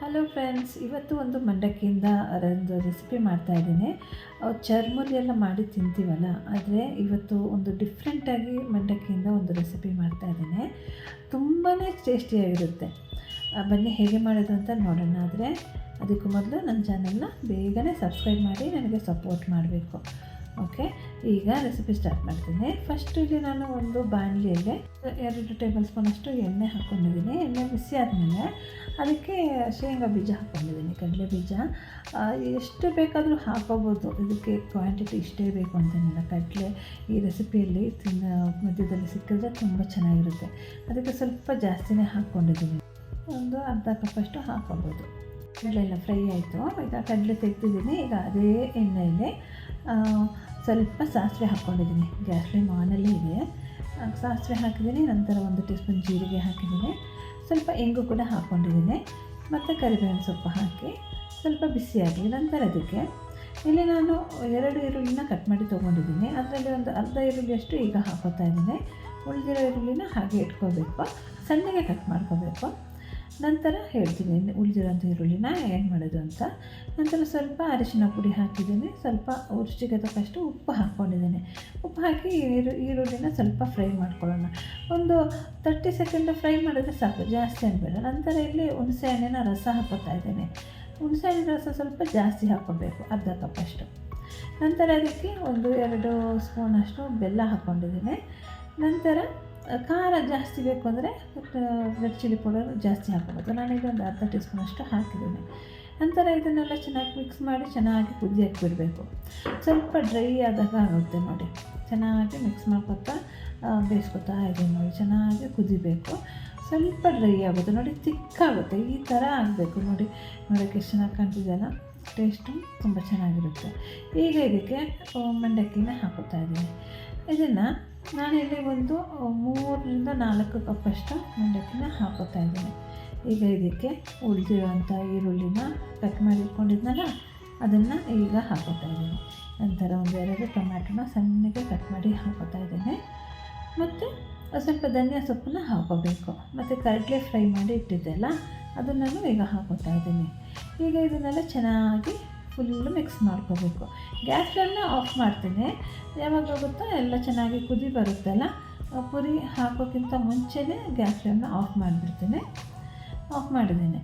Hello friends, ಇವತ್ತು ಒಂದು ಮಂಡಕ್ಕಿಯಿಂದ ಒಂದು ರೆಸಿಪಿ ಮಾಡ್ತಾಯಿದ್ದೀನಿ. ಚರ್ಮುರಿ ಎಲ್ಲ ಮಾಡಿ ತಿಂತೀವಲ್ಲ, ಆದರೆ ಇವತ್ತು ಒಂದು ಡಿಫ್ರೆಂಟಾಗಿ ಮಂಡಕ್ಕಿಯಿಂದ ಒಂದು ರೆಸಿಪಿ ಮಾಡ್ತಾಯಿದ್ದೀನಿ. ತುಂಬಾ ಟೇಸ್ಟಿಯಾಗಿರುತ್ತೆ. ಬನ್ನಿ ಹೇಗೆ ಮಾಡೋದು ಅಂತ ನೋಡೋಣ. ಆದರೆ ಅದಕ್ಕೂ ಮೊದಲು ನನ್ನ ಚಾನಲ್ನ ಬೇಗನೆ ಸಬ್ಸ್ಕ್ರೈಬ್ ಮಾಡಿ ನನಗೆ ಸಪೋರ್ಟ್ ಮಾಡಬೇಕು. ಓಕೆ, ಈಗ ರೆಸಿಪಿ ಸ್ಟಾರ್ಟ್ ಮಾಡ್ತೀನಿ. ಫಸ್ಟ್ ಇಲ್ಲಿ ನಾನು ಒಂದು ಬಾಣಲಿಯಲ್ಲಿ 2 ಟೇಬಲ್ ಸ್ಪೂನಷ್ಟು ಎಣ್ಣೆ ಹಾಕ್ಕೊಂಡಿದ್ದೀನಿ. ಎಣ್ಣೆ ಬಿಸಿ ಆದಮೇಲೆ ಅದಕ್ಕೆ ಶೇಂಗಾ ಬೀಜ ಹಾಕ್ಕೊಂಡಿದ್ದೀನಿ, ಕಡಲೆ ಬೀಜ. ಎಷ್ಟು ಬೇಕಾದರೂ ಹಾಕೋಬೋದು, ಇದಕ್ಕೆ ಕ್ವಾಂಟಿಟಿ ಇಷ್ಟೇ ಬೇಕು ಅಂತೇನಿಲ್ಲ. ಕಡಲೆ ಈ ರೆಸಿಪಿಯಲ್ಲಿ ಮಧ್ಯದಲ್ಲಿ ಸಿಕ್ಕಿದ್ರೆ ತುಂಬ ಚೆನ್ನಾಗಿರುತ್ತೆ. ಅದಕ್ಕೆ ಸ್ವಲ್ಪ ಜಾಸ್ತಿನೇ ಹಾಕ್ಕೊಂಡಿದ್ದೀನಿ, ಒಂದು ಅರ್ಧ ಕಪ್ಪಷ್ಟು ಹಾಕ್ಕೊಬೋದು. ಕಡಲೆ ಎಲ್ಲ ಫ್ರೈ ಆಯಿತು. ಈಗ ಕಡಲೆ ತೆಗೆದಿದ್ದೀನಿ. ಈಗ ಅದೇ ಎಣ್ಣೆಯಲ್ಲಿ ಸ್ವಲ್ಪ ಸಾಸಿವೆ ಹಾಕ್ಕೊಂಡಿದ್ದೀನಿ. ಗ್ಯಾಸ್ ಫ್ಲೇಮ್ ಆನಲ್ಲೇ ಇದೆ. ಸಾಸಿವೆ ಹಾಕಿದ್ದೀನಿ. ನಂತರ 1 ಟೀ ಸ್ಪೂನ್ ಜೀರಿಗೆ ಹಾಕಿದ್ದೀನಿ. ಸ್ವಲ್ಪ ಇಂಗು ಕೂಡ ಹಾಕ್ಕೊಂಡಿದ್ದೀನಿ. ಮತ್ತು ಕರಿಬೇವಿನ ಸೊಪ್ಪು ಹಾಕಿ ಸ್ವಲ್ಪ ಬಿಸಿಯಾಗಿ ನಂತರ ಅದಕ್ಕೆ ಇಲ್ಲಿ ನಾನು 2 ಈರುಳ್ಳಿನ ಕಟ್ ಮಾಡಿ ತೊಗೊಂಡಿದ್ದೀನಿ. ಅದರಲ್ಲಿ ಒಂದು ಅರ್ಧ ಈರುಳ್ಳಿಯಷ್ಟು ಈಗ ಹಾಕೋತಾ ಇದ್ದೀನಿ. ಉಳಿದಿರೋ ಈರುಳ್ಳಿನ ಹಾಗೆ ಇಟ್ಕೋಬೇಕು, ಸಣ್ಣಗೆ ಕಟ್ ಮಾಡ್ಕೋಬೇಕು. ನಂತರ ಹೇಳ್ತೀನಿ ಉಳಿದಿರೋಂಥ ಈರುಳ್ಳಿನ ಏನು ಮಾಡೋದು ಅಂತ. ನಂತರ ಸ್ವಲ್ಪ ಅರಿಶಿನ ಪುಡಿ ಹಾಕಿದ್ದೀನಿ. ಸ್ವಲ್ಪ ರುಚಿಗೆ ತಕ್ಕಷ್ಟು ಉಪ್ಪು ಹಾಕ್ಕೊಂಡಿದ್ದೀನಿ. ಉಪ್ಪು ಹಾಕಿ ಈರುಳ್ಳಿನ ಸ್ವಲ್ಪ ಫ್ರೈ ಮಾಡ್ಕೊಳ್ಳೋಣ. ಒಂದು 30 ಸೆಕೆಂಡ್ ಫ್ರೈ ಮಾಡಿದ್ರೆ ಸಾಕು, ಜಾಸ್ತಿ ಅನ್ಬೇಡ. ನಂತರ ಇಲ್ಲಿ ಹುಣಸೆ ಹಣ್ಣಿನ ರಸ ಹಾಕೋತಾ ಇದ್ದೀನಿ. ಹುಣಸೆ ಹಣ್ಣಿನ ರಸ ಸ್ವಲ್ಪ ಜಾಸ್ತಿ ಹಾಕ್ಕೋಬೇಕು, ಅರ್ಧ ಕಪ್ಪಷ್ಟು. ನಂತರ ಅದಕ್ಕೆ 1-2 ಸ್ಪೂನಷ್ಟು ಬೆಲ್ಲ ಹಾಕ್ಕೊಂಡಿದ್ದೀನಿ. ನಂತರ ಖಾರ ಜಾಸ್ತಿ ಬೇಕು ಅಂದರೆ ರೆಡ್ ಚಿಲ್ಲಿ ಪೌಡರ್ ಜಾಸ್ತಿ ಹಾಕೋಬೋದು. ನಾನೀಗ ಒಂದು ಅರ್ಧ ಟೀ ಸ್ಪೂನಷ್ಟು ಹಾಕಿದ್ದೀನಿ. ನಂತರ ಇದನ್ನೆಲ್ಲ ಚೆನ್ನಾಗಿ ಮಿಕ್ಸ್ ಮಾಡಿ ಚೆನ್ನಾಗಿ ಕುದಿಯಕ್ಕೆ ಬಿಡಬೇಕು. ಸ್ವಲ್ಪ ಡ್ರೈ ಆದಾಗ ಆಗುತ್ತೆ ನೋಡಿ. ಚೆನ್ನಾಗಿ ಮಿಕ್ಸ್ ಮಾಡ್ಕೊತಾ ಬೇಯಿಸ್ಕೊತಾ ಇದ್ದೀನಿ ನೋಡಿ. ಚೆನ್ನಾಗಿ ಕುದಿಬೇಕು, ಸ್ವಲ್ಪ ಡ್ರೈ ಆಗುತ್ತೆ ನೋಡಿ, ತಿಕ್ಕಾಗುತ್ತೆ. ಈ ಥರ ಆಗಬೇಕು ನೋಡಿ. ನೋಡೋಕ್ಕೆ ಎಷ್ಟು ಚೆನ್ನಾಗಿ ಕಾಣ್ತಿದೆಯಲ್ಲ, ಟೇಸ್ಟು ತುಂಬ ಚೆನ್ನಾಗಿರುತ್ತೆ. ಈಗ ಇದಕ್ಕೆ ಮಂಡಕ್ಕಿನ ಹಾಕೋತಾ ಇದ್ದೀನಿ. ಇದನ್ನು ನಾನಿಲ್ಲಿ ಒಂದು 3-4 ಕಪ್ಪಷ್ಟು ಮಂಡಕ್ಕಿನ ಹಾಕೋತಾ ಇದ್ದೀನಿ. ಈಗ ಇದಕ್ಕೆ ಉಳಿದಿರೋಂಥ ಈರುಳ್ಳಿನ ಕಟ್ ಮಾಡಿ ಇಟ್ಕೊಂಡಿದ್ನಲ್ಲ, ಅದನ್ನು ಈಗ ಹಾಕೋತಾ ಇದ್ದೀನಿ. ನಂತರ 1-2 ಟೊಮ್ಯಾಟೊನ ಸಣ್ಣಗೆ ಕಟ್ ಮಾಡಿ ಹಾಕೋತಾ ಇದ್ದೀನಿ. ಮತ್ತು ಸ್ವಲ್ಪ ಧನಿಯಾ ಸೊಪ್ಪನ್ನ ಹಾಕೋಬೇಕು. ಮತ್ತು ಕಡಲೆ ಫ್ರೈ ಮಾಡಿ ಇಟ್ಟಿದ್ದೆಲ್ಲ ಅದನ್ನು ಈಗ ಹಾಕೋತಾ ಇದ್ದೀನಿ. ಈಗ ಇದನ್ನೆಲ್ಲ ಚೆನ್ನಾಗಿ ಫುಲ್ಲು ಮಿಕ್ಸ್ ಮಾಡ್ಕೋಬೇಕು. ಗ್ಯಾಸ್ ಫ್ಲೇಮ್ನ ಆಫ್ ಮಾಡ್ತೀನಿ. ಯಾವಾಗ ಹೋಗುತ್ತೋ ಎಲ್ಲ ಚೆನ್ನಾಗಿ ಕುದಿ ಬರುತ್ತಲ್ಲ, ಪುರಿ ಹಾಕೋಕ್ಕಿಂತ ಮುಂಚೆನೇ ಗ್ಯಾಸ್ ಫ್ಲೇಮ್ನ ಆಫ್ ಮಾಡಿಬಿಡ್ತೀನಿ. ಆಫ್ ಮಾಡಿದ್ದೀನಿ.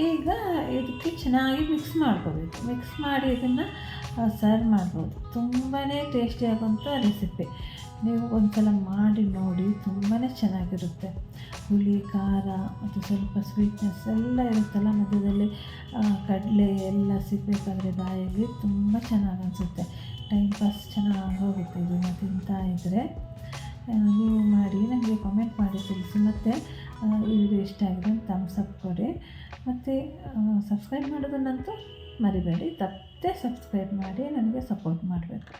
ಈಗ ಇದಕ್ಕೆ ಚೆನ್ನಾಗಿ ಮಿಕ್ಸ್ ಮಾಡ್ಕೋಬೇಕು. ಮಿಕ್ಸ್ ಮಾಡಿ ಇದನ್ನು ಸರ್ವ್ ಮಾಡ್ಬೋದು. ತುಂಬಾ ಟೇಸ್ಟಿಯಾಗುವಂಥ ರೆಸಿಪಿ. ನೀವು ಒಂದ್ಸಲ ಮಾಡಿ ನೋಡಿ, ತುಂಬಾ ಚೆನ್ನಾಗಿರುತ್ತೆ. ಹುಳಿ, ಖಾರ ಮತ್ತು ಸ್ವಲ್ಪ ಸ್ವೀಟ್ನೆಸ್ ಎಲ್ಲ ಇರುತ್ತಲ್ಲ ಮಧ್ಯದಲ್ಲಿ, ಕಡಲೆ ಎಲ್ಲ ಸಿಗಬೇಕಾದ್ರೆ ಬಾಯಲ್ಲಿ ತುಂಬ ಚೆನ್ನಾಗಿ ಅನಿಸುತ್ತೆ. ಟೈಮ್ ಪಾಸ್ ಚೆನ್ನಾಗಿ ಹೋಗುತ್ತೆ ಇದನ್ನು ತಿಂತಾ ಇದ್ದರೆ. ನೀವು ಮಾಡಿ ನನಗೆ ಕಾಮೆಂಟ್ ಮಾಡಿ ತಿಳಿಸಿ. ಮತ್ತು ಈ ವಿಡಿಯೋ ಇಷ್ಟ ಆಗಿದೆ ಥಮ್ಸ್ ಅಪ್ ಕೊಡಿ. ಮತ್ತು ಸಬ್ಸ್ಕ್ರೈಬ್ ಮಾಡೋದನ್ನಂತೂ ಮರಿಬೇಡಿ. ತಪ್ಪದೆ ಸಬ್ಸ್ಕ್ರೈಬ್ ಮಾಡಿ ನನಗೆ ಸಪೋರ್ಟ್ ಮಾಡಬೇಕು.